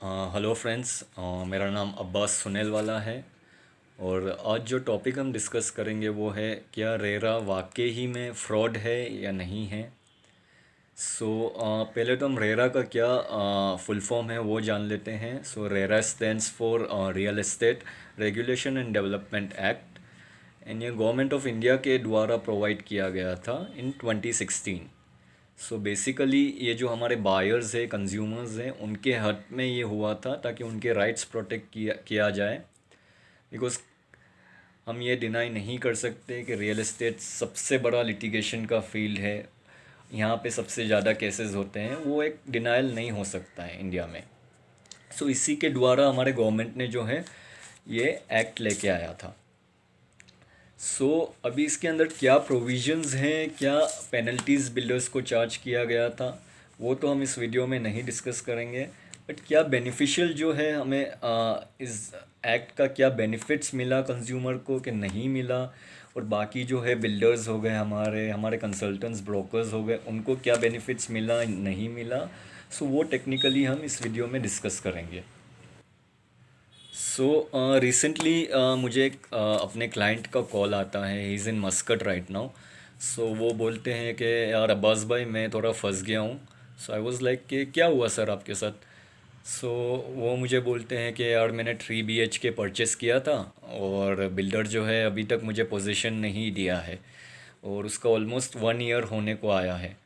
Hello friends. मेरा नाम अब्बास सुनेल वाला है। और आज जो टॉपिक हम डिस्कस करेंगे वो है, क्या रेरा वाकई ही में फ्रॉड है या नहीं है। पहले तो हम रेरा का क्या फुल फॉर्म है वो जान लेते हैं। RERA stands for real estate regulation and development act, and ये गवर्नमेंट ऑफ इंडिया के द्वारा प्रोवाइड किया गया था इन 2016। बेसिकली ये जो हमारे बायर्स है, कंज्यूमर्स हैं, उनके हक में ये हुआ था ताकि उनके राइट्स प्रोटेक्ट किया जाए। बिकॉज हम ये डिनाई नहीं कर सकते कि रियल एस्टेट सबसे बड़ा लिटिगेशन का फील्ड है। यहाँ पे सबसे ज़्यादा केसेस होते हैं, वो एक डिनाइल नहीं हो सकता है इंडिया में। इसी के द्वारा हमारे गवर्नमेंट ने जो है ये एक्ट लेके आया था। अभी इसके अंदर क्या प्रोविजंस हैं, क्या पेनल्टीज़ बिल्डर्स को चार्ज किया गया था, वो तो हम इस वीडियो में नहीं डिस्कस करेंगे। बट क्या बेनिफिशियल जो है हमें इस एक्ट का क्या बेनिफिट्स मिला कंज्यूमर को कि नहीं मिला, और बाकी जो है बिल्डर्स हो गए, हमारे हमारे कंसल्टेंट्स, ब्रोकर्स हो गए, उनको क्या बेनिफिट्स मिला नहीं मिला। वो टेक्निकली हम इस वीडियो में डिस्कस करेंगे। रिसेंटली मुझे एक अपने क्लाइंट का कॉल आता है। He is in Muscat right now. वो बोलते हैं कि यार अब्बास भाई, मैं थोड़ा फंस गया हूँ। आई वाज लाइक कि क्या हुआ सर आपके साथ। सो वो मुझे बोलते हैं कि यार मैंने 3 BHK परचेस किया था, और बिल्डर जो है अभी तक मुझे पोजीशन नहीं दिया है, और उसका ऑलमोस्ट 1 ईयर होने को आया है।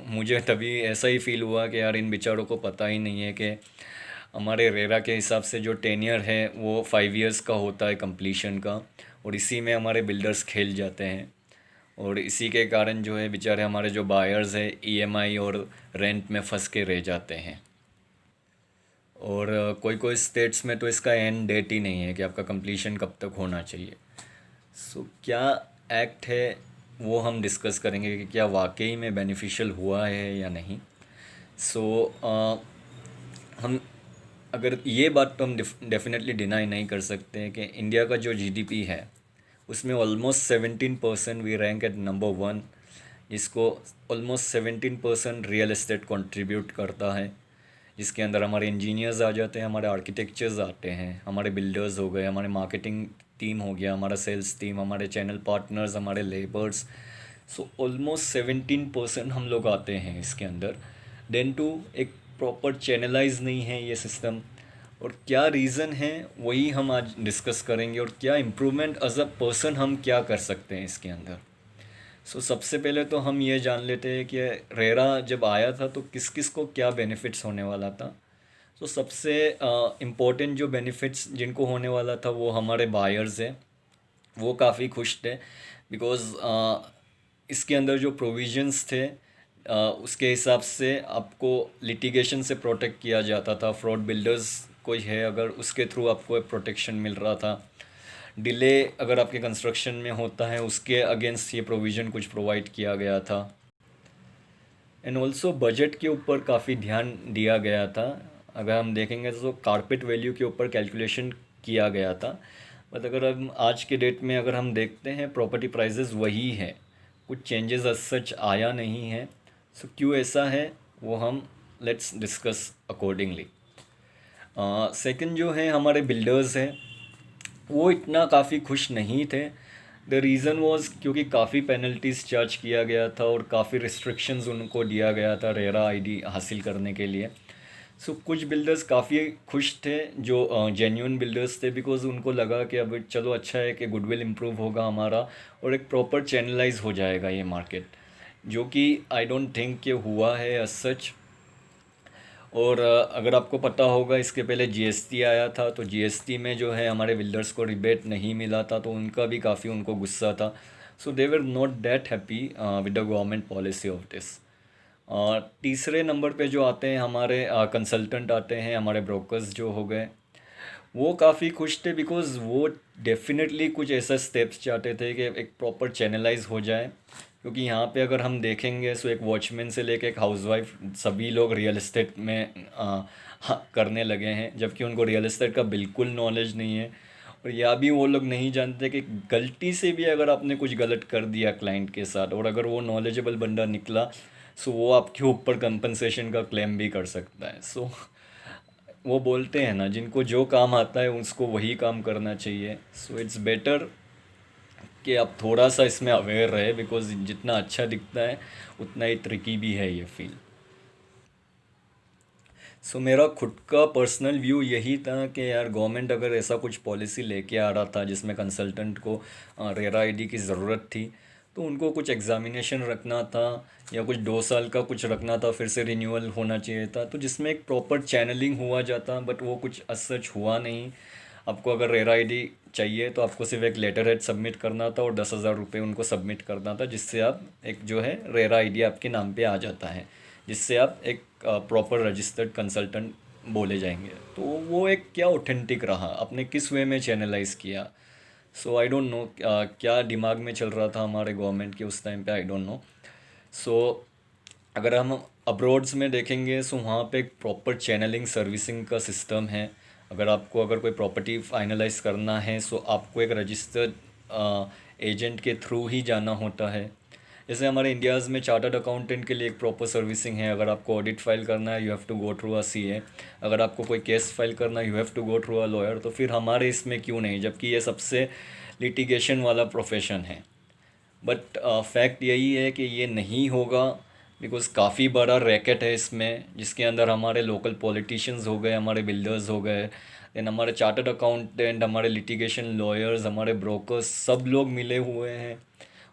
मुझे तभी ऐसा ही फील हुआ कि यार इन बेचारों को पता ही नहीं है कि हमारे रेरा के हिसाब से जो टेन्योर है वो 5 इयर्स का होता है कंप्लीशन का, और इसी में हमारे बिल्डर्स खेल जाते हैं। और इसी के कारण जो है बेचारे हमारे जो बायर्स हैं ईएमआई और रेंट में फंस के रह जाते हैं। और कोई कोई स्टेट्स में तो इसका एंड डेट ही नहीं है कि आपका कंप्लीशन कब तक होना चाहिए। क्या एक्ट है वो हम डिस्कस करेंगे कि क्या वाकई में बेनिफिशियल हुआ है या नहीं। सो हम अगर ये बात तो हम डेफिनेटली डिनाई नहीं कर सकते हैं कि इंडिया का जो जीडीपी है उसमें almost 17% we rank at number 1। इसको ऑलमोस्ट 17% रियल एस्टेट कंट्रीब्यूट करता है, जिसके अंदर हमारे इंजीनियर्स आ जाते हैं, हमारे आर्किटेक्चर्स आते हैं, हमारे बिल्डर्स हो गए, हमारे मार्केटिंग टीम हो गया, हमारा सेल्स टीम, हमारे चैनल पार्टनर्स, हमारे लेबर्स। ऑलमोस्ट 17% हम लोग आते हैं इसके अंदर। देन टू एक प्रॉपर चैनलाइज नहीं है ये सिस्टम, और क्या रीज़न है वही हम आज डिस्कस करेंगे, और क्या इम्प्रूवमेंट एज अ पर्सन हम क्या कर सकते हैं इसके अंदर। सबसे पहले तो हम ये जान लेते हैं कि रेरा जब आया था तो किस किस को क्या बेनिफिट्स होने वाला था। सबसे इम्पोर्टेंट जो बेनिफिट्स जिनको होने वाला था वो हमारे बायर्स हैं। वो काफ़ी खुश थे, बिकॉज़ इसके अंदर जो प्रोविजंस थे उसके हिसाब से आपको लिटिगेशन से प्रोटेक्ट किया जाता था। फ्रॉड बिल्डर्स कोई है अगर, उसके थ्रू आपको एक प्रोटेक्शन मिल रहा था। डिले अगर आपके कंस्ट्रक्शन में होता है उसके अगेंस्ट ये प्रोविज़न कुछ प्रोवाइड किया गया था। एंड ऑल्सो बजट के ऊपर काफ़ी ध्यान दिया गया था। अगर हम देखेंगे तो कारपेट वैल्यू के ऊपर कैलकुलेशन किया गया था। बट अगर हम आज के डेट में अगर हम देखते हैं प्रॉपर्टी प्राइजेस वही है, कुछ चेंजेस as सच आया नहीं है। क्यों ऐसा है वो हम लेट्स डिस्कस अकॉर्डिंगली। सेकंड जो है हमारे बिल्डर्स हैं, वो इतना काफ़ी खुश नहीं थे। द रीज़न वॉज क्योंकि काफ़ी पेनल्टीज़ चार्ज किया गया था और काफ़ी रिस्ट्रिक्शंस उनको दिया गया था रेरा आईडी हासिल करने के लिए। कुछ बिल्डर्स काफ़ी खुश थे जो जेन्युइन बिल्डर्स थे, बिकॉज उनको लगा कि अब चलो अच्छा है कि गुडविल इम्प्रूव होगा हमारा और एक प्रॉपर चैनलाइज हो जाएगा ये मार्केट, जो कि आई डोंट थिंक कि हुआ है एज सच। और अगर आपको पता होगा इसके पहले जीएसटी आया था, तो जीएसटी में जो है हमारे बिल्डर्स को रिबेट नहीं मिला था, तो उनका भी काफ़ी उनको गुस्सा था। They were not that happy with the government policy of this. तीसरे नंबर पे जो आते हैं हमारे कंसल्टेंट आते हैं, हमारे ब्रोकर्स जो हो गए, वो काफ़ी खुश थे, बिकॉज़ वो डेफिनेटली कुछ ऐसा स्टेप्स चाहते थे कि एक प्रॉपर चैनलाइज हो जाए। क्योंकि यहाँ पे अगर हम देखेंगे एक वॉचमैन से लेके एक हाउसवाइफ सभी लोग रियल एस्टेट में करने लगे हैं, जबकि उनको रियल एस्टेट का बिल्कुल नॉलेज नहीं है। और यह भी वो लोग नहीं जानते कि गलती से भी अगर आपने कुछ गलत कर दिया क्लाइंट के साथ, और अगर वो नॉलेजेबल बंदा निकला, वो आपके ऊपर कंपनसेशन का क्लेम भी कर सकता है। वो बोलते हैं ना, जिनको जो काम आता है उसको वही काम करना चाहिए। सो इट्स बेटर कि आप थोड़ा सा इसमें अवेयर रहे, बिकॉज जितना अच्छा दिखता है उतना ही ट्रिकी भी है ये फील्ड। सो मेरा खुद का पर्सनल व्यू यही था कि यार गवर्नमेंट अगर ऐसा कुछ पॉलिसी लेके आ रहा था जिसमें कंसल्टेंट को रेरा आईडी की ज़रूरत थी, तो उनको कुछ एग्ज़ामिनेशन रखना था, या कुछ 2 साल का कुछ रखना था, फिर से रिन्यूअल होना चाहिए था, तो जिसमें एक प्रॉपर चैनलिंग हुआ जाता। बट वो कुछ सच हुआ नहीं। आपको अगर रेरा आईडी चाहिए तो आपको सिर्फ एक लेटर हेड सबमिट करना था और 10,000 रुपये उनको सबमिट करना था, जिससे आप एक जो है रेरा आईडी आपके नाम पे आ जाता है, जिससे आप एक प्रॉपर रजिस्टर्ड कंसल्टेंट बोले जाएंगे। तो वो एक क्या ऑथेंटिक रहा, आपने किस वे में चैनलाइज किया। सो आई डोंट नो क्या दिमाग में चल रहा था हमारे गवर्नमेंट के उस टाइम पे, आई डोंट नो। सो अगर हम अब्रॉड्स में देखेंगे, सो वहाँ पे एक प्रॉपर चैनलिंग सर्विसिंग का सिस्टम है। अगर कोई प्रॉपर्टी फाइनलाइज करना है, सो आपको एक रजिस्टर्ड एजेंट के थ्रू ही जाना होता है। जैसे हमारे इंडियाज़ में चार्टर्ड अकाउंटेंट के लिए एक प्रॉपर सर्विसिंग है। अगर आपको ऑडिट फाइल करना है, you have to go through a CA. अगर आपको कोई केस फाइल करना है, you have to go through a lawyer. तो फिर हमारे इसमें क्यों नहीं, जबकि ये सबसे लिटिगेशन वाला प्रोफेशन है। बट फैक्ट यही है कि ये नहीं होगा, बिकॉज काफ़ी बड़ा रैकेट है इसमें, जिसके अंदर हमारे लोकल पॉलिटिशियंस हो गए, हमारे बिल्डर्स हो गए, देन हमारे चार्टर्ड अकाउंटेंट, हमारे लिटिगेशन लॉयर्स, हमारे ब्रोकर्स, सब लोग मिले हुए हैं।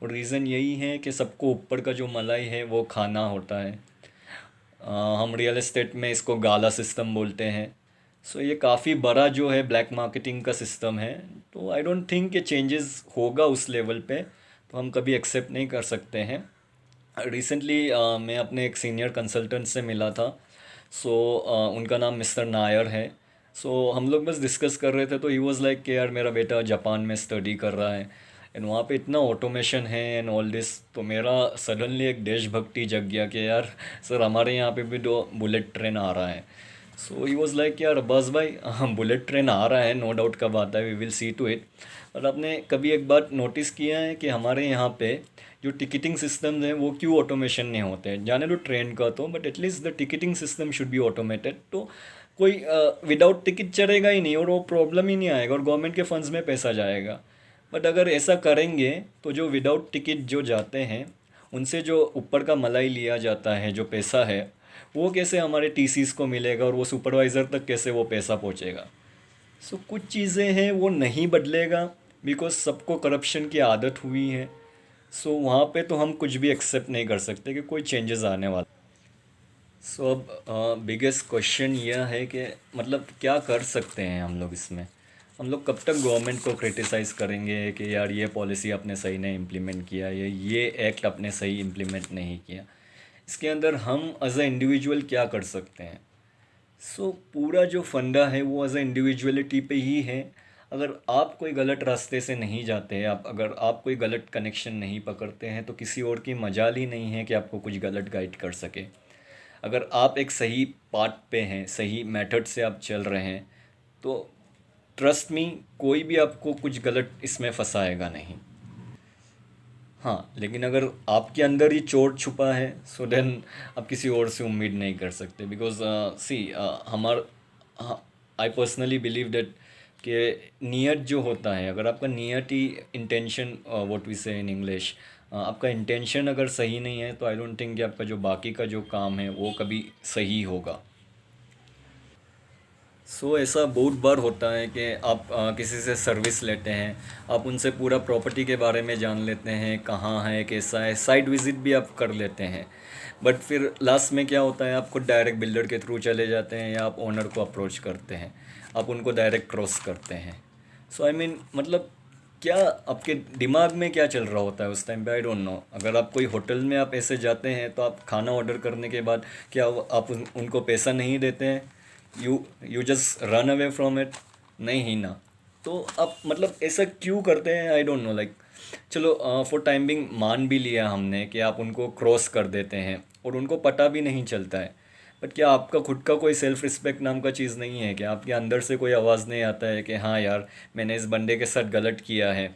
और रीज़न यही है कि सबको ऊपर का जो मलाई है वो खाना होता है। हम रियल एस्टेट में इसको गाला सिस्टम बोलते हैं। सो ये काफ़ी बड़ा जो है ब्लैक मार्केटिंग का सिस्टम है। तो आई डोंट थिंक कि चेंजेस होगा उस लेवल पे, तो हम कभी एक्सेप्ट नहीं कर सकते हैं। रिसेंटली मैं अपने एक सीनियर कंसल्टेंट से मिला था। सो उनका नाम मिस्टर नायर है। सो हम लोग बस डिस्कस कर रहे थे, तो ही वाज लाइक कि यार मेरा बेटा जापान में स्टडी कर रहा है, एंड वहाँ पे इतना ऑटोमेशन है एंड ऑल दिस। तो मेरा सडनली एक देशभक्ति जग गया कि यार सर, हमारे यहाँ पे भी दो बुलेट ट्रेन आ रहा है। सो ही वॉज लाइक यार बस भाई, हाँ बुलेट ट्रेन आ रहा है, नो डाउट कब आता है, we will see to it. और आपने कभी एक बात नोटिस किया है कि हमारे यहाँ पे जो टिकटिंग सिस्टम्स हैं वो क्यों ऑटोमेशन नहीं होते हैं? जाने दो ट्रेन का तो, but at least the ticketing system should be automated. तो कोई विदाउट टिकट चलेगा ही नहीं, और वो प्रॉब्लम ही नहीं आएगा, और गवर्नमेंट के फंड्स में पैसा जाएगा। बट अगर ऐसा करेंगे तो जो विदाउट टिकट जो जाते हैं, उनसे जो ऊपर का मलाई लिया जाता है, जो पैसा है, वो कैसे हमारे टीसीस को मिलेगा, और वो सुपरवाइज़र तक कैसे वो पैसा पहुंचेगा? सो कुछ चीज़ें हैं वो नहीं बदलेगा, बिकॉज सबको करप्शन की आदत हुई है। सो वहाँ पे तो हम कुछ भी एक्सेप्ट नहीं कर सकते कि कोई चेंजेस आने वाला। सो अब बिगेस्ट क्वेश्चन यह है कि मतलब क्या कर सकते हैं हम लोग इसमें। हम लोग कब तक गवर्नमेंट को क्रिटिसाइज़ करेंगे कि यार ये पॉलिसी आपने सही नहीं इम्प्लीमेंट किया, ये एक्ट आपने सही इम्प्लीमेंट नहीं किया। इसके अंदर हम एज अ इंडिविजुअल क्या कर सकते हैं? सो पूरा जो फंडा है वो एज अ इंडिविजुअलिटी पे ही है। अगर आप कोई गलत रास्ते से नहीं जाते हैं, अगर आप कोई गलत कनेक्शन नहीं पकड़ते हैं, तो किसी और की मजाल ही नहीं है कि आपको कुछ गलत गाइड कर सके। अगर आप एक सही पाथ पे हैं, सही मेथड से आप चल रहे हैं, तो ट्रस्ट मी, कोई भी आपको कुछ गलत इसमें फंसाएगा नहीं। हाँ, लेकिन अगर आपके अंदर ही चोट छुपा है, सो देन आप किसी और से उम्मीद नहीं कर सकते। बिकॉज सी हमार आई पर्सनली बिलीव दैट कि नियत जो होता है, अगर आपका नियत ही इंटेंशन, व्हाट वी से इन इंग्लिश, आपका इंटेंशन अगर सही नहीं है, तो आई डोंट थिंक कि आपका जो बाकी का जो काम है वो कभी सही होगा। सो ऐसा बहुत बार होता है कि आप किसी से सर्विस लेते हैं, आप उनसे पूरा प्रॉपर्टी के बारे में जान लेते हैं, कहाँ है, कैसा है, साइट विज़िट भी आप कर लेते हैं। बट फिर लास्ट में क्या होता है, आप खुद डायरेक्ट बिल्डर के थ्रू चले जाते हैं, या आप ओनर को अप्रोच करते हैं, आप उनको डायरेक्ट क्रॉस करते हैं। सो आई मीन मतलब क्या आपके दिमाग में क्या चल रहा होता है उस टाइम पे, आई डोंट नो। अगर आप कोई होटल में आप ऐसे जाते हैं, तो आप खाना ऑर्डर करने के बाद क्या आप उनको पैसा नहीं देते हैं? You just run away from it, नहीं ही ना। तो आप मतलब ऐसा क्यों करते हैं, आई डोंट नो। लाइक चलो फॉर टाइम बिंग मान भी लिया हमने कि आप उनको क्रॉस कर देते हैं और उनको पता भी नहीं चलता है। बट क्या आपका खुद का कोई सेल्फ रिस्पेक्ट नाम का चीज़ नहीं है? कि आपके अंदर से कोई आवाज़ नहीं आता है कि हाँ यार, मैंने इस बंदे के साथ गलत किया है?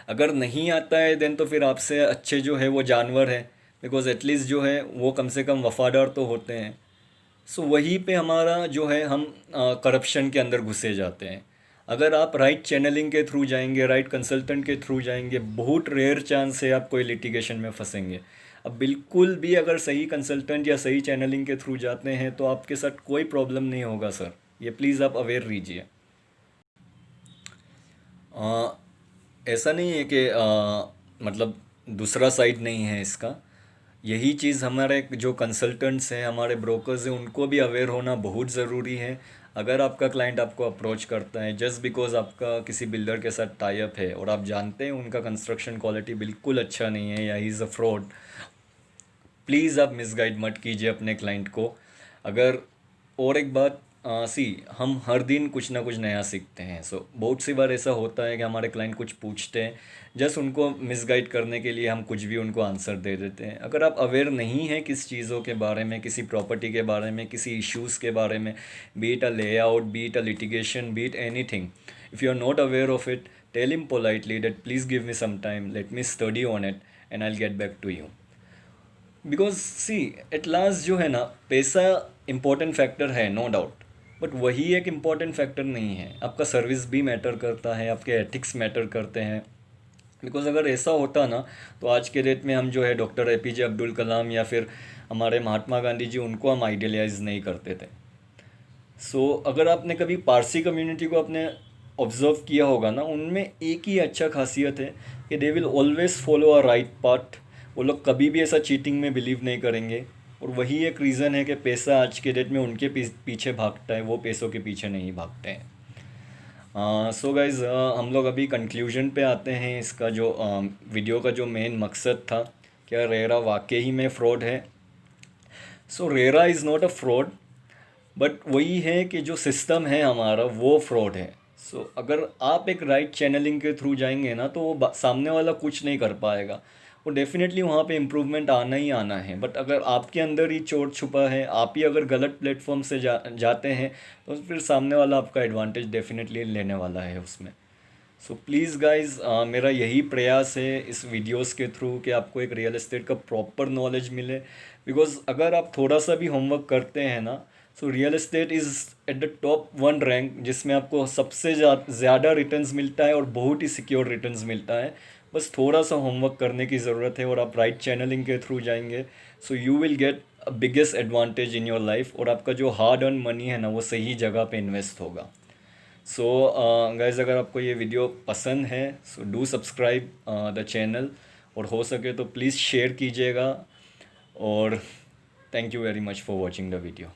अगर नहीं आता है, देन तो फिर आपसे अच्छे जो है वो जानवर है। बिकॉज एटलीस्ट जो है वो कम से कम वफादार तो होते हैं। सो वहीं पे हमारा जो है हम करप्शन के अंदर घुसे जाते हैं। अगर आप राइट चैनलिंग के थ्रू जाएंगे, राइट कंसल्टेंट के थ्रू जाएंगे, बहुत रेयर चांस है आप कोई लिटिगेशन में फंसेंगे। अब बिल्कुल भी अगर सही कंसल्टेंट या सही चैनलिंग के थ्रू जाते हैं तो आपके साथ कोई प्रॉब्लम नहीं होगा सर। ये प्लीज़ आप अवेयर रहिए। अ, ऐसा नहीं है कि मतलब दूसरा साइड नहीं है इसका। यही चीज़ हमारे जो कंसल्टेंट्स हैं, हमारे ब्रोकर्स हैं, उनको भी अवेयर होना बहुत ज़रूरी है। अगर आपका क्लाइंट आपको अप्रोच करता है जस्ट बिकॉज आपका किसी बिल्डर के साथ टाई अप है और आप जानते हैं उनका कंस्ट्रक्शन क्वालिटी बिल्कुल अच्छा नहीं है या he is a fraud, please आप मिसगाइड मत कीजिए अपने क्लाइंट को। अगर और एक बात, सी हम हर दिन कुछ ना कुछ नया सीखते हैं। सो बहुत सी बार ऐसा होता है कि हमारे क्लाइंट कुछ पूछते हैं, जस्ट उनको मिसगाइड करने के लिए हम कुछ भी उनको आंसर दे देते हैं। अगर आप अवेयर नहीं हैं किस चीज़ों के बारे में, किसी प्रॉपर्टी के बारे में, किसी इश्यूज़ के बारे में, be it a layout, be it a litigation, be it anything, if you are not aware of it, tell him politely that please give me some time, let me study on it and I will get back to you. Because see at last जो है ना, पैसा important factor है, no doubt, but वही एक important factor नहीं है। आपका सर्विस भी मैटर करता है, आपके एथिक्स मैटर करते हैं। बिकॉज अगर ऐसा होता ना तो आज के डेट में हम जो है डॉक्टर एपीजे अब्दुल कलाम या फिर हमारे महात्मा गांधी जी, उनको हम आइडियलाइज नहीं करते थे। अगर आपने कभी पारसी कम्युनिटी को आपने ऑब्जर्व किया होगा ना, उनमें एक ही अच्छा खासियत है कि they will always follow a right path. वो लोग कभी भी ऐसा चीटिंग में बिलीव नहीं करेंगे। और वही एक रीज़न है कि पैसा आज के डेट में उनके पीछे भागता है, वो पैसों के पीछे नहीं भागते हैं। सो गाइज, हम लोग अभी कंक्लूजन पे आते हैं। इसका जो वीडियो का जो मेन मकसद था, क्या रेरा वाकई ही में फ़्रॉड है? So RERA is not a fraud, but वही है कि जो सिस्टम है हमारा वो फ्रॉड है। अगर आप एक राइट चैनलिंग के थ्रू जाएंगे ना तो वो सामने वाला कुछ नहीं कर पाएगा। वो डेफिनेटली वहाँ पे इम्प्रूवमेंट आना ही आना है। बट अगर आपके अंदर ही चोट छुपा है, आप ही अगर गलत प्लेटफॉर्म से जाते हैं, तो फिर सामने वाला आपका एडवांटेज डेफिनेटली लेने वाला है उसमें। प्लीज़ गाइज, मेरा यही प्रयास है इस वीडियोस के थ्रू कि आपको एक रियल एस्टेट का प्रॉपर नॉलेज मिले। बिकॉज अगर आप थोड़ा सा भी होमवर्क करते हैं ना, real estate is at the top one rank जिसमें आपको सबसे ज़्यादा रिटर्न्स मिलता है और बहुत ही सिक्योर रिटर्न्स मिलता है। बस थोड़ा सा होमवर्क करने की ज़रूरत है और आप राइट चैनलिंग के थ्रू जाएंगे, you will get biggest advantage in your life. और आपका जो हार्ड अर्न मनी है ना, वो सही जगह पे इन्वेस्ट होगा। गाइज, अगर आपको ये वीडियो पसंद है डू सब्सक्राइब द चैनल, और हो सके तो प्लीज़ शेयर कीजिएगा। और thank you very much for watching the video.